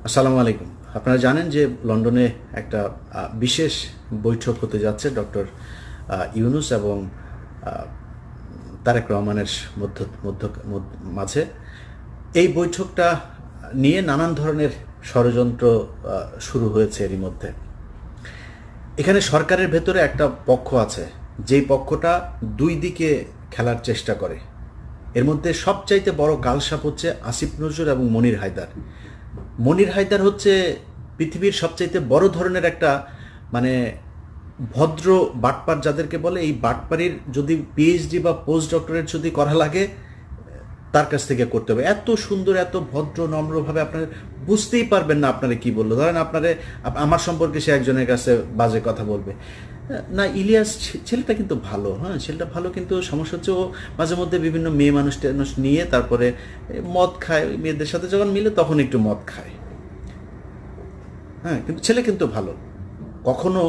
আসসালামু আলাইকুম। আপনারা জানেন যে লন্ডনে একটা বিশেষ বৈঠক হতে যাচ্ছে ডক্টর ইউনূস এবং তারেক রহমানের মাঝে। এই বৈঠকটা নিয়ে নানান ধরনের ষড়যন্ত্র শুরু হয়েছে এরই মধ্যে। এখানে সরকারের ভেতরে একটা পক্ষ আছে, যেই পক্ষটা দুই দিকে খেলার চেষ্টা করে। এর মধ্যে সবচাইতে বড় গালসাপ হচ্ছে আসিফ নজরুল এবং মনির হায়দার। মনির হায়দার হচ্ছে পৃথিবীর সবচাইতে বড় ধরনের একটা ভদ্র বাটপার যাদেরকে বলে। এই বাটপারির যদি পিএইচডি বা পোস্ট ডক্টরেট যদি করা লাগে তার কাছ থেকে করতে হবে। এত সুন্দর, এত ভদ্র, নম্রভাবে আপনারা বুঝতেই পারবেন না আপনারা কি বললো। ধরেন আমার সম্পর্কে সে একজনের কাছে বাজে কথা বলবে না, ইলিয়াস ছেলেটা কিন্তু ভালো, হ্যাঁ ছেলেটা ভালো, কিন্তু সমস্যা হচ্ছে ও মাঝে মধ্যে বিভিন্ন মেয়ে মানুষ নিয়ে তারপরে মদ খায়, মেয়েদের সাথে যখন মিলে তখন একটু মদ খায়, হ্যাঁ কিন্তু ছেলে কিন্তু ভালো। কখনো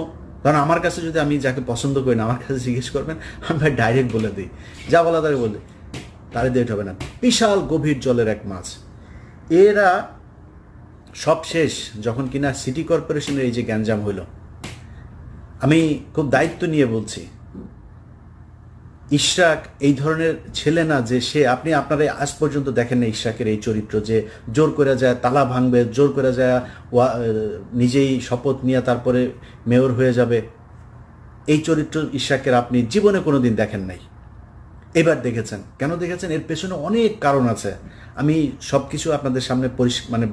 ধরেন আমার কাছে যদি আমি যাকে পছন্দ করি না, আমার কাছে জিজ্ঞেস করবেন, আমি ভাই ডাইরেক্ট বলে দিই, যা বলা তাকে বলে তারে দিয়ে হবে না। বিশাল গভীর জলের এক মাছ। এরা সব শেষ যখন কিনা সিটি কর্পোরেশনের এই যে গ্যাঞ্জাম হইল, আমি খুব দায়িত্ব নিয়ে বলছি, ইশরাক এই ধরনের ছেলে না যে আপনারা আজ পর্যন্ত দেখেন না ইশরাকের এই চরিত্র, যে জোর করে যায় তালা ভাঙবে, জোর করে যায় নিজেই শপথ নিয়ে তারপরে মেয়র হয়ে যাবে। এই চরিত্র ইশরাকের আপনি জীবনে কোনোদিন দেখেন নাই, এবার দেখেছেন। কেন দেখেছেন? এর পেছনে অনেক কারণ আছে। আমি সব কিছু আপনাদের সামনে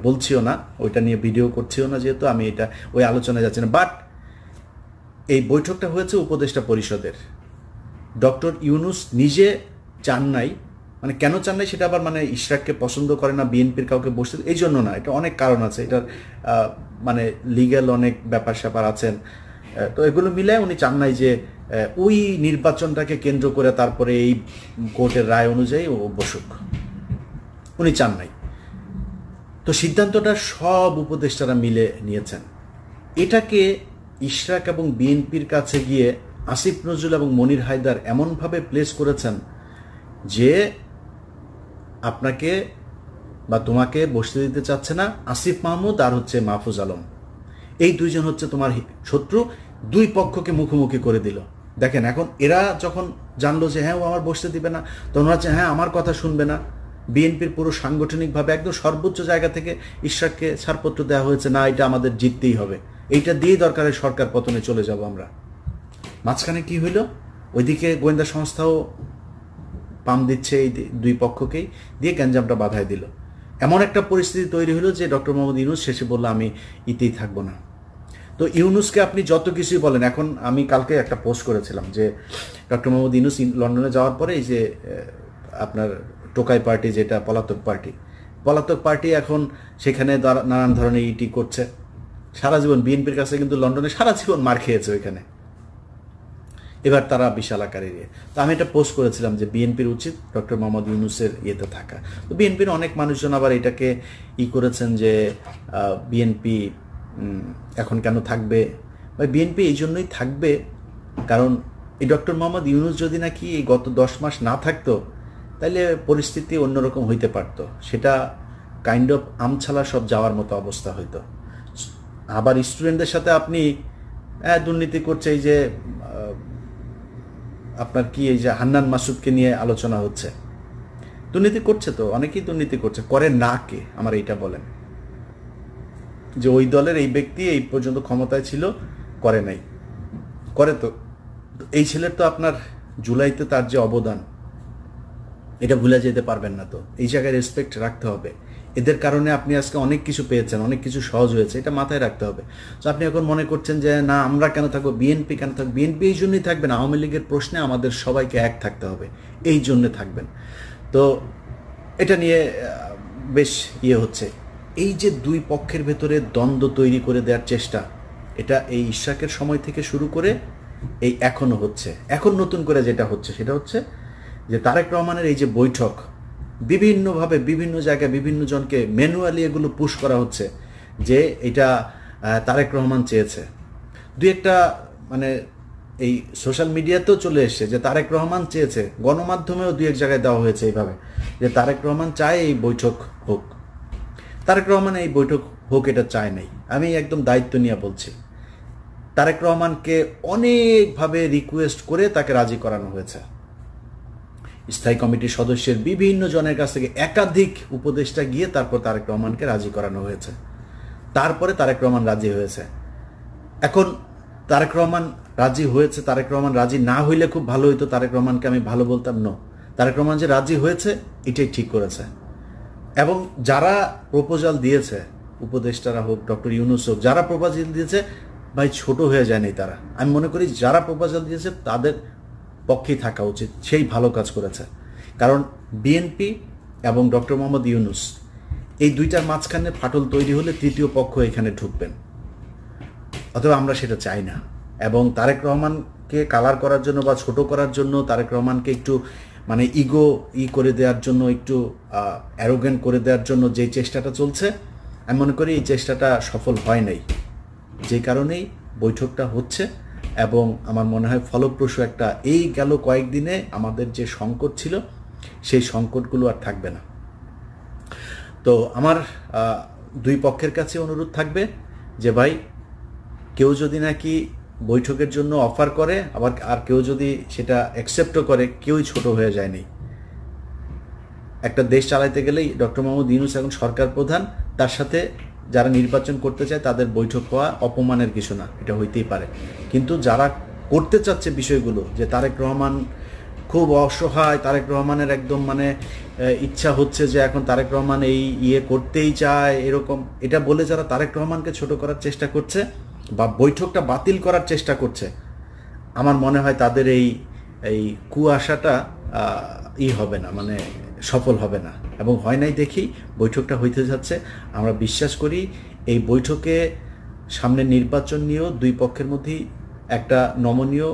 বলছিও না, ওইটা নিয়ে ভিডিও করছিও না, যেহেতু আমি এটা ওই আলোচনায় যাচ্ছি না। বাট এই বৈঠকটা হয়েছে উপদেষ্টা পরিষদের। ডক্টর ইউনূস নিজে চান নাই, কেন চান নাই সেটা আবার ইশরাককে পছন্দ করে না, বিএনপির কাউকে বসতে, এই জন্য না, এটা অনেক কারণ আছে। এটার লিগ্যাল অনেক ব্যাপার স্যাপার আছেন। তো এগুলো মিলায় উনি চান নাই যে ওই নির্বাচনটাকে কেন্দ্র করে তারপরে এই কোর্টের রায় অনুযায়ী ও বসুক, উনি চান নাই। তো সিদ্ধান্তটা সব উপদেষ্টারা মিলে নিয়েছেন। এটাকে ইশরাক এবং বিএনপির কাছে গিয়ে আসিফ নজরুল এবং মনির হায়দার এমনভাবে প্লেস করেছেন যে আপনাকে বা তোমাকে বসতে দিতে চাচ্ছে না আসিফ মাহমুদ আর হচ্ছে মাহফুজ আলম। এই দুইজন হচ্ছে তোমার শত্রু, দুই পক্ষকে মুখোমুখি করে দিল। দেখেন এখন এরা যখন জানলো যে হ্যাঁ ও আমার বসতে দিবে না, তখন হচ্ছে হ্যাঁ আমার কথা শুনবে না। বিএনপির পুরো সাংগঠনিকভাবে একদম সর্বোচ্চ জায়গা থেকে ইশরাককে ছাড়পত্র দেওয়া হয়েছে, না এটা আমাদের জিততেই হবে, এইটা দিয়েই দরকারে সরকার পতনে চলে যাব আমরা। মাঝখানে কি হইল? ওইদিকে গোয়েন্দা সংস্থাও পাম দিচ্ছে এই দুই পক্ষকেই, দিয়ে গ্যাঞ্জামটা বাধায় দিল। এমন একটা পরিস্থিতি তৈরি হলো যে ডক্টর মোহাম্মদ ইউনূস শেষে বললো আমি ইতেই থাকবো না। তো ইউনূসকে আপনি যত কিছুই বলেন, এখন আমি কালকে একটা পোস্ট করেছিলাম যে ডক্টর মোহাম্মদ ইউনূস লন্ডনে যাওয়ার পরে এই যে আপনার টোকাই পার্টি, যেটা পলাতক পার্টি এখন সেখানে নানান ধরনের ইটি করছে। সারা জীবন বিএনপির কাছে কিন্তু লন্ডনে সারা জীবন মার খেয়েছে ওইখানে, এবার তারা বিশাল আকারে তো আমি এটা পোস্ট করেছিলাম যে বিএনপির উচিত ডক্টর মোহাম্মদ ইউনূসের ইয়েতে থাকা। তো বিএনপির অনেক মানুষজন আবার এটাকে করেছেন যে বিএনপি এখন কেন থাকবে, বা বিএনপি এই জন্যই থাকবে কারণ এই ডক্টর মোহাম্মদ ইউনূস যদি নাকি এই গত 10 মাস না থাকতো তাহলে পরিস্থিতি অন্যরকম হইতে পারত, সেটা কাইন্ড অফ আমছালা সব যাওয়ার মতো অবস্থা হইতো। আবার স্টুডেন্টদের সাথে আপনি দুর্নীতি করছে, এই যে আপনার কি এই যে হান্নান মাসুদকে নিয়ে আলোচনা হচ্ছে, দুর্নীতি করছে তো অনেকেই দুর্নীতি করছে, করে না কে আমার এইটা বলেন, যে ওই দলের এই ব্যক্তি এই পর্যন্ত ক্ষমতায় ছিল, করে নাই, করে তো। এই ছেলের তো আপনার জুলাইতে তার যে অবদান, এটা ভুলে যেতে পারবেন না। তো এই জায়গায় রেসপেক্ট রাখতে হবে। এদের কারণে আপনি আজকে অনেক কিছু পেয়েছেন, অনেক কিছু সহজ হয়েছে, এটা মাথায় রাখতে হবে। তো আপনি এখন মনে করছেন যে না আমরা কেন থাকবো, বিএনপি কেন থাকবে, বিএনপি এই জন্যই থাকবেন, আওয়ামী লীগের প্রশ্নে আমাদের সবাইকে এক থাকতে হবে, এই জন্যে থাকবেন। তো এটা নিয়ে বেশ হচ্ছে। এই যে দুই পক্ষের ভেতরে দ্বন্দ্ব তৈরি করে দেওয়ার চেষ্টা, এটা এই ইশরাকের সময় থেকে শুরু করে এই এখনো হচ্ছে। এখন নতুন করে যেটা হচ্ছে সেটা হচ্ছে যে তারেক রহমানের এই যে বৈঠক, বিভিন্নভাবে বিভিন্ন জায়গায় বিভিন্ন জনকে ম্যানুয়ালি এগুলো পুশ করা হচ্ছে যে এটা তারেক রহমান চেয়েছে। দুই একটা এই সোশ্যাল মিডিয়াতেও চলে এসছে যে তারেক রহমান চেয়েছে, গণমাধ্যমেও দুই এক জায়গায় দেওয়া হয়েছে এইভাবে যে তারেক রহমান চায় এই বৈঠক হোক। তারেক রহমান এই বৈঠক হোক এটা চায় নাই। আমি একদম দায়িত্ব নিয়ে বলছি, তারেক রহমানকে অনেকভাবে রিকোয়েস্ট করে তাকে রাজি করানো হয়েছে। স্থায়ী কমিটির সদস্যের বিভিন্ন জনের কাছ থেকে একাধিক উপদেষ্টা গিয়ে তারপর তারেক রহমানকে রাজি করানো হয়েছে। তারপরে তারেক রহমান রাজি হয়েছে। এখন তারেক রহমান রাজি হয়েছে, তারেক রহমান রাজি না হইলে খুব ভালো হইতো, তারেক রহমানকে আমি ভালো বলতাম। নো, তারেক রহমান যে রাজি হয়েছে এটাই ঠিক করেছে। এবং যারা প্রপোজাল দিয়েছে, উপদেষ্টারা হোক, ডক্টর ইউনূস হোক, যারা প্রপোজাল দিয়েছে ভাই ছোট হয়ে যায়নি তারা। আমি মনে করি যারা প্রপোজাল দিয়েছে তাদের পক্ষেই থাকা উচিত, সেই ভালো কাজ করেছে। কারণ বিএনপি এবং ডক্টর মোহাম্মদ ইউনূস এই দুইটার মাঝখানে ফাটল তৈরি হলে তৃতীয় পক্ষ এখানে ঢুকবেন, অথবা আমরা সেটা চাই না। এবং তারেক রহমানকে কালার করার জন্য বা ছোট করার জন্য, তারেক রহমানকে একটু মানে ইগো করে দেওয়ার জন্য, একটু অ্যারোগেন্ট করে দেওয়ার জন্য যে চেষ্টাটা চলছে, আমি মনে করি এই চেষ্টাটা সফল হয় নাই। যে কারণেই বৈঠকটা হচ্ছে এবং আমার মনে হয় ফলপ্রসূ একটা, এই গেল কয়েকদিনে আমাদের যে সংকট ছিল সেই সংকটগুলো আর থাকবে না। তো আমার দুই পক্ষের কাছে অনুরোধ থাকবে যে ভাই, কেউ যদি নাকি বৈঠকের জন্য অফার করে, আবার আর কেউ যদি সেটা অ্যাকসেপ্টও করে, কেউই ছোট হয়ে যায়নি। একটা দেশ চালাইতে গেলেই ডক্টর মোহাম্মদ ইউনূস এখন সরকার প্রধান, তার সাথে যারা নির্বাচন করতে চায় তাদের বৈঠক হওয়া অপমানের কিছু না, এটা হইতেই পারে। কিন্তু যারা করতে চাচ্ছে বিষয়গুলো, যে তারেক রহমান খুব অসহায়, তারেক রহমানের একদম মানে ইচ্ছা হচ্ছে যে এখন তারেক রহমান এই করতেই চায়, এরকম এটা বলে যারা তারেক রহমানকে ছোট করার চেষ্টা করছে বা বৈঠকটা বাতিল করার চেষ্টা করছে, আমার মনে হয় তাদের এই কুয়াশাটা হবে না, মানে সফল হবে না। এবং হয় নাই দেখি বৈঠকটা হইতে যাচ্ছে। আমরা বিশ্বাস করি এই বৈঠকে সামনে নির্বাচন নিয়েও দুই পক্ষের মধ্যেই একটা নমনীয়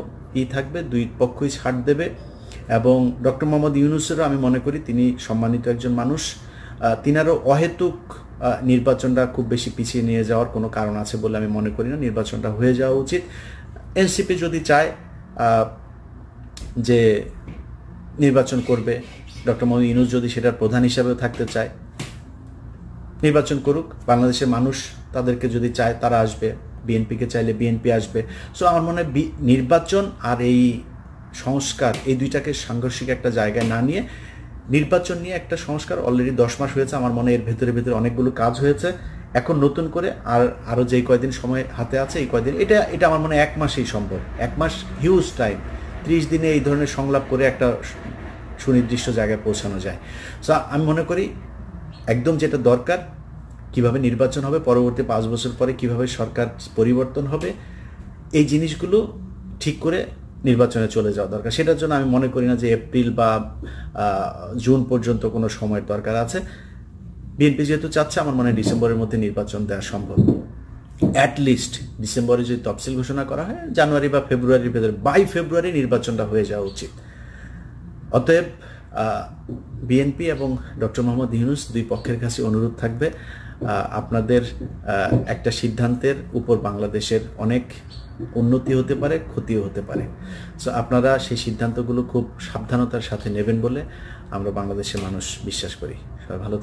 থাকবে, দুই পক্ষই ছাড় দেবে। এবং ডক্টর মোহাম্মদ ইউনূসেরও আমি মনে করি তিনি সম্মানিত একজন মানুষ, তিনারও অহেতুক নির্বাচনটা খুব বেশি পিছিয়ে নিয়ে যাওয়ার কোনো কারণ আছে বলে আমি মনে করি না। নির্বাচনটা হয়ে যাওয়া উচিত। এনসিপি যদি চায় যে নির্বাচন করবে, ডক্টর মোহাম্মদ ইউনূস যদি সেটার প্রধান হিসাবেও থাকতে চায়, নির্বাচন করুক। বাংলাদেশের মানুষ তাদেরকে যদি চায় তারা আসবে, বিএনপিকে চাইলে বিএনপি আসবে। সো আমার মনে হয় নির্বাচন আর এই সংস্কার, এই দুইটাকে সাংঘর্ষিক একটা জায়গায় না নিয়ে নির্বাচন নিয়ে একটা সংস্কার অলরেডি 10 মাস হয়েছে। আমার মনে হয় এর ভেতরে অনেকগুলো কাজ হয়েছে। এখন নতুন করে আরও যেই কয়দিন সময় হাতে আছে, এই কয়দিন এটা আমার মনে হয় 1 মাসেই সম্ভব। 1 মাস হিউজ টাইম। 30 দিনে এই ধরনের সংলাপ করে একটা সুনির্দিষ্ট জায়গায় পৌঁছানো যায়। সো আমি মনে করি একদম যেটা দরকার, কিভাবে নির্বাচন হবে, পরবর্তী 5 বছর পরে কিভাবে সরকার পরিবর্তন হবে, এই জিনিসগুলো ঠিক করে নির্বাচনে চলে যাওয়া দরকার। সেটার জন্য আমি মনে করি না যে এপ্রিল বা জুন পর্যন্ত কোনো সময়ের দরকার আছে। বিএনপি যেহেতু চাচ্ছে, আমার মনে হয় ডিসেম্বরের মধ্যে নির্বাচন দেওয়া সম্ভব। অ্যাটলিস্ট ডিসেম্বরে যদি তফসিল ঘোষণা করা হয়, জানুয়ারি বা ফেব্রুয়ারির ভেতরে, বাই ফেব্রুয়ারি নির্বাচনটা হয়ে যাওয়া উচিত। অতএব বিএনপি এবং ডক্টর মোহাম্মদ ইউনূস দুই পক্ষের কাছে অনুরোধ থাকবে, আপনাদের একটা সিদ্ধান্তের উপর বাংলাদেশের অনেক উন্নতি হতে পারে, ক্ষতিও হতে পারে। সো আপনারা সেই সিদ্ধান্তগুলো খুব সাবধানতার সাথে নেবেন বলে আমরা বাংলাদেশের মানুষ বিশ্বাস করি। সবাই ভালো